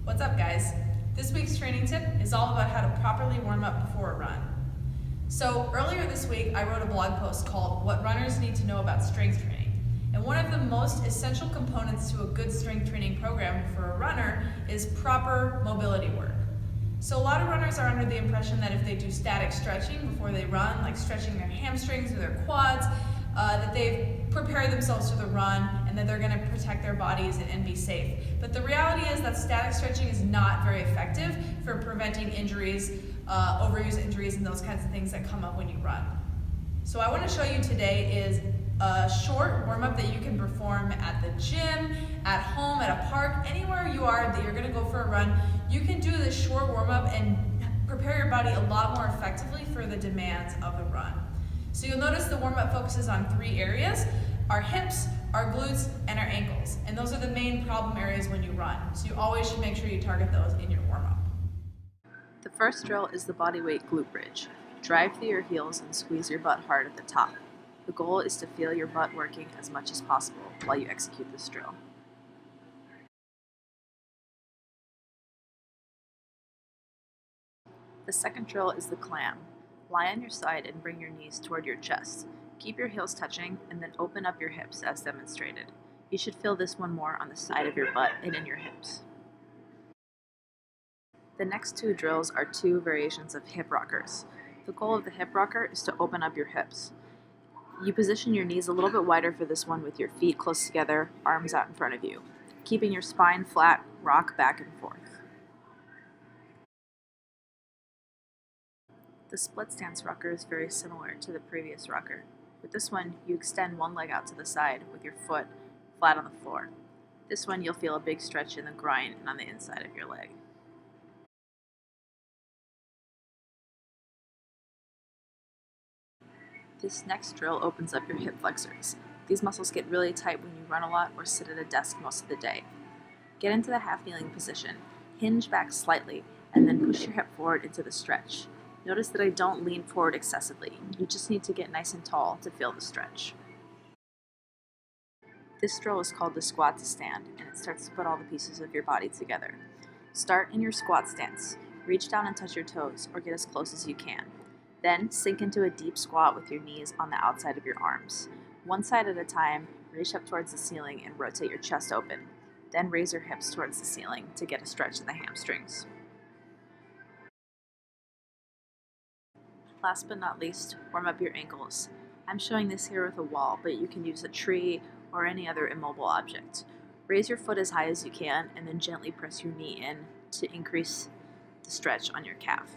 What's up, guys? This week's training tip is all about how to properly warm up before a run. So earlier this week, I wrote a blog post called What Runners Need to Know About Strength Training. And one of the most essential components to a good strength training program for a runner is proper mobility work. So a lot of runners are under the impression that if they do static stretching before they run, like stretching their hamstrings or their quads, that they've prepared themselves for the run and that they're going to protect their bodies and be safe. But the reality is that static stretching is not very effective for preventing injuries, overuse injuries, and those kinds of things that come up when you run. So I want to show you today is a short warm-up that you can perform at the gym, at home, at a park, anywhere you are that you're going to go for a run. You can do this short warm-up and prepare your body a lot more effectively for the demands of the run. So you'll notice the warm-up focuses on 3 areas: our hips, our glutes, and our ankles. And those are the main problem areas when you run. So you always should make sure you target those in your warm-up. The first drill is the bodyweight glute bridge. Drive through your heels and squeeze your butt hard at the top. The goal is to feel your butt working as much as possible while you execute this drill. The second drill is the clam. Lie on your side and bring your knees toward your chest. Keep your heels touching and then open up your hips as demonstrated. You should feel this one more on the side of your butt and in your hips. The next 2 drills are 2 variations of hip rockers. The goal of the hip rocker is to open up your hips. You position your knees a little bit wider for this one with your feet close together, arms out in front of you. Keeping your spine flat, rock back and forth. The split stance rocker is very similar to the previous rocker. With this one, you extend one leg out to the side with your foot flat on the floor. This one, you'll feel a big stretch in the groin and on the inside of your leg. This next drill opens up your hip flexors. These muscles get really tight when you run a lot or sit at a desk most of the day. Get into the half kneeling position, hinge back slightly, and then push your hip forward into the stretch. Notice that I don't lean forward excessively. You just need to get nice and tall to feel the stretch. This drill is called the squat to stand, and it starts to put all the pieces of your body together. Start in your squat stance. Reach down and touch your toes, or get as close as you can. Then sink into a deep squat with your knees on the outside of your arms. One side at a time, reach up towards the ceiling and rotate your chest open. Then raise your hips towards the ceiling to get a stretch in the hamstrings. Last but not least, warm up your ankles. I'm showing this here with a wall, but you can use a tree or any other immobile object. Raise your foot as high as you can and then gently press your knee in to increase the stretch on your calf.